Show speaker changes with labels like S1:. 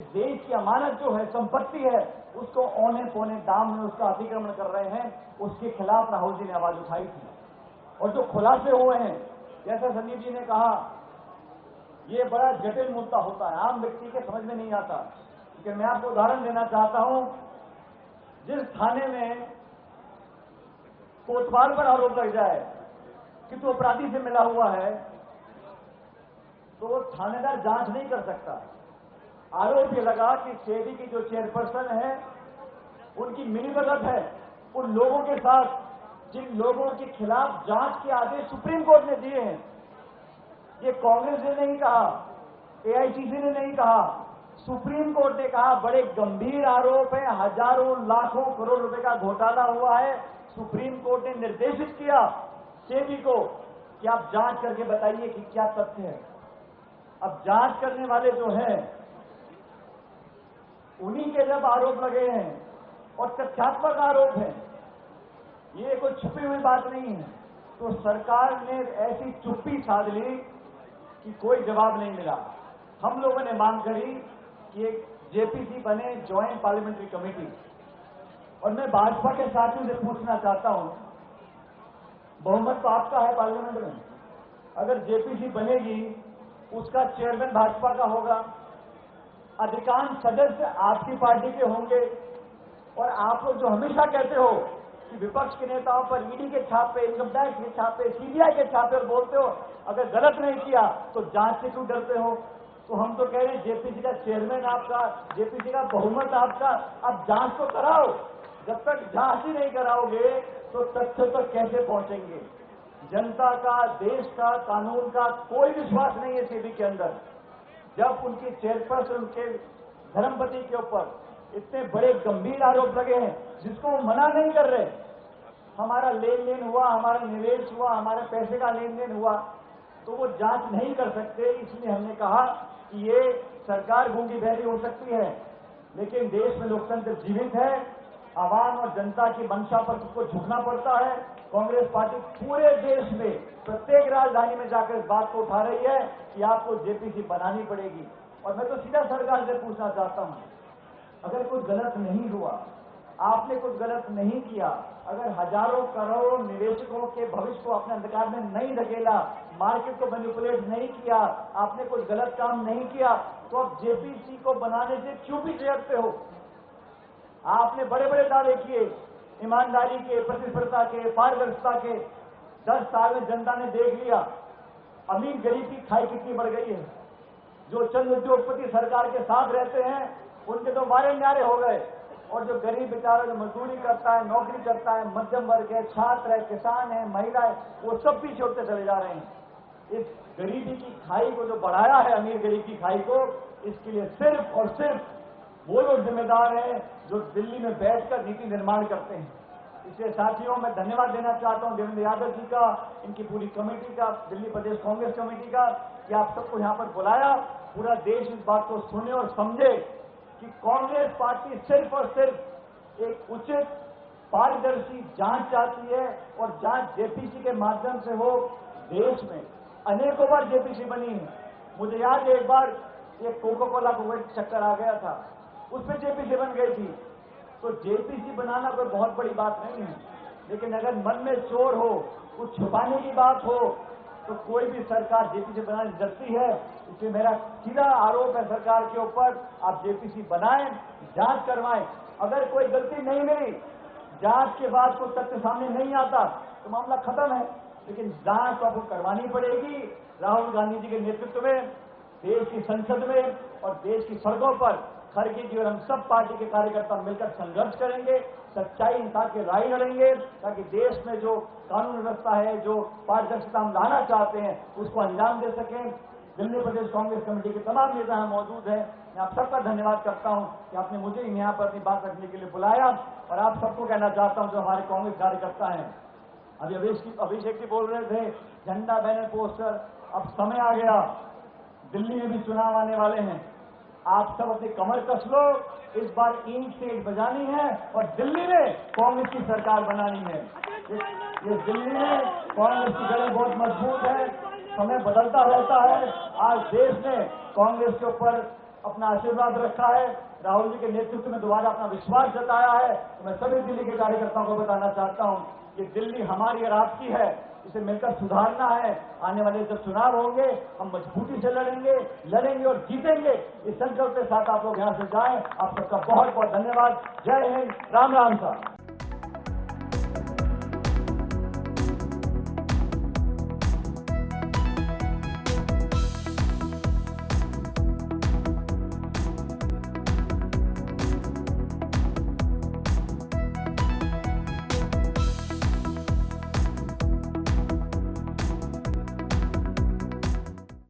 S1: देश की अमानत जो है, संपत्ति है, उसको औने पौने दाम में उसका अतिक्रमण कर रहे हैं, उसके खिलाफ राहुल जी ने आवाज उठाई थी। और जो खुलासे हुए हैं, जैसा संदीप जी ने कहा, ये बड़ा जटिल मुद्दा होता है, आम व्यक्ति के समझ में नहीं आता। लेकिन मैं आपको उदाहरण देना चाहता हूं, जिस थाने में कोतवाल पर आरोप लग जाए कि तू अपराधी से मिला हुआ है, तो वो थानेदार जांच नहीं कर सकता। आरोप ये लगा कि सेबी की जो चेयरपर्सन है, उनकी मिलीभगत है उन लोगों के साथ जिन लोगों के खिलाफ जांच के आदेश सुप्रीम कोर्ट ने दिए हैं। ये कांग्रेस ने नहीं कहा, एआईसीसी ने नहीं कहा, सुप्रीम कोर्ट ने कहा। बड़े गंभीर आरोप है, हजारों लाखों करोड़ रुपए का घोटाला हुआ है। सुप्रीम कोर्ट ने निर्देशित किया सेबी को कि आप जांच करके बताइए कि क्या तथ्य है। अब जांच करने वाले जो हैं, उन्हीं के जब आरोप लगे हैं और तथ्यात्मक आरोप है, ये कोई छुपी हुई बात नहीं है, तो सरकार ने ऐसी चुप्पी साध ली कि कोई जवाब नहीं मिला। हम लोगों ने मांग करी कि एक जेपीसी बने, ज्वाइंट पार्लियामेंट्री कमेटी। और मैं भाजपा के साथियों से पूछना चाहता हूं, बहुमत तो आपका है पार्लियामेंट में, अगर जेपीसी बनेगी उसका चेयरमैन भाजपा का होगा, अधिकांश सदस्य आपकी पार्टी के होंगे, और आप लोग जो हमेशा कहते हो कि विपक्ष के नेताओं पर ईडी के छापे, इनकम टैक्स के छापे, सीबीआई के छापे, और बोलते हो अगर गलत नहीं किया तो जांच से क्यों डरते हो। तो हम तो कह रहे हैं जेपीसी का चेयरमैन आपका, जेपीसी का बहुमत आपका, अब जांच तो कराओ। जब तक जांच ही नहीं कराओगे तो तथ्य तक कैसे पहुंचेंगे। जनता का, देश का, कानून का कोई विश्वास नहीं है सेबी के अंदर। जब उनकी चेयरपर्सन, उनके धर्मपति के ऊपर इतने बड़े गंभीर आरोप लगे हैं जिसको वो मना नहीं कर रहे, हमारा लेन देन हुआ, हमारा निवेश हुआ, हमारे पैसे का लेन देन हुआ, तो वो जांच नहीं कर सकते। इसलिए हमने कहा कि ये सरकार गूंगी बहरी हो सकती है, लेकिन देश में लोकतंत्र जीवित है। आवाम और जनता की मंशा पर उसको झुकना पड़ता है। कांग्रेस पार्टी पूरे देश में प्रत्येक राजधानी में जाकर इस बात को उठा रही है कि आपको जेपीसी बनानी पड़ेगी। और मैं तो सीधा सरकार से पूछना चाहता हूं, अगर कुछ गलत नहीं हुआ, आपने कुछ गलत नहीं किया, अगर हजारों करोड़ निवेशकों के भविष्य को अपने अंधकार में नहीं धकेला, मार्केट को मैनिपुलेट नहीं किया, आपने कुछ गलत काम नहीं किया, तो अब जेपीसी को बनाने से क्यों पीछे हटते हो। आपने बड़े बड़े दावे किए, ईमानदारी के, प्रतिस्पर्धा के, पारदर्शिता के। 10 साल में जनता ने देख लिया अमीर गरीब की खाई कितनी बढ़ गई है। जो चंद उद्योगपति सरकार के साथ रहते हैं उनके तो मारे न्यारे हो गए, और जो गरीब बेचारा जो मजदूरी करता है, नौकरी करता है, मध्यम वर्ग है, छात्र है, किसान है, महिला है, वो सब पीछे होते चले जा रहे हैं। इस गरीबी की खाई को जो बढ़ाया है, अमीर गरीब की खाई को, इसके लिए सिर्फ और सिर्फ वो लोग जिम्मेदार हैं जो दिल्ली में बैठकर नीति निर्माण करते हैं। इसलिए साथियों, मैं धन्यवाद देना चाहता हूं देवेंद्र यादव जी का, इनकी पूरी कमेटी का, दिल्ली प्रदेश कांग्रेस कमेटी का, कि आप सबको यहां पर बुलाया। पूरा देश इस बात को सुने और समझे कि कांग्रेस पार्टी सिर्फ और सिर्फ एक उचित पारदर्शी जांच चाहती है, और जांच जेपीसी के माध्यम से हो। देश में अनेकों बार जेपीसी बनी है। मुझे याद है एक बार ये कोका कोला को चक्कर आ गया था, उसमें जेपीसी बन गई थी। तो जेपीसी बनाना कोई बहुत बड़ी बात नहीं है, लेकिन अगर मन में चोर हो, कुछ छुपाने की बात हो, तो कोई भी सरकार जेपीसी बनाने डरती है। इसलिए मेरा सीधा आरोप है सरकार के ऊपर, आप जेपीसी बनाएं, जांच करवाएं। अगर कोई गलती नहीं मिली, जांच के बाद कोई तथ्य सामने नहीं आता, तो मामला खत्म है। लेकिन जांच तो आपको करवानी पड़ेगी। राहुल गांधी जी के नेतृत्व में देश की संसद में और देश की सड़कों पर खड़गे जी और हम सब पार्टी के कार्यकर्ता मिलकर संघर्ष करेंगे, सच्चाई इंसाफ की लड़ाई लड़ेंगे, ताकि देश में जो कानून व्यवस्था है, जो पारदर्शिता हम लाना चाहते हैं, उसको अंजाम दे सकें। दिल्ली प्रदेश कांग्रेस कमेटी के तमाम नेता यहाँ मौजूद हैं। मैं आप सबका धन्यवाद करता हूँ कि आपने मुझे यहाँ पर अपनी बात रखने के लिए बुलाया। और आप सबको कहना चाहता हूँ जो हमारे कांग्रेस कार्यकर्ता हैं, अभी अभिषेक जी बोल रहे थे झंडा, बैनर, पोस्टर, अब समय आ गया, दिल्ली में भी चुनाव आने वाले हैं। आप सब अपनी कमर कस लो, इस बार ईंट से ईंट बजानी है और दिल्ली में कांग्रेस की सरकार बनानी है। ये दिल्ली में कांग्रेस की जड़ बहुत मजबूत है, समय बदलता रहता है। आज देश ने कांग्रेस के ऊपर अपना आशीर्वाद रखा है, राहुल जी के नेतृत्व में दोबारा अपना विश्वास जताया है। तो मैं सभी दिल्ली के कार्यकर्ताओं को बताना चाहता हूं कि दिल्ली हमारी और आपकी है, इसे मिलकर सुधारना है। आने वाले जब चुनाव होंगे हम मजबूती से लड़ेंगे और जीतेंगे। इस संकल्प के साथ आप लोग यहां से जाएं। आप सबका बहुत बहुत धन्यवाद। जय हिंद, राम राम साहब।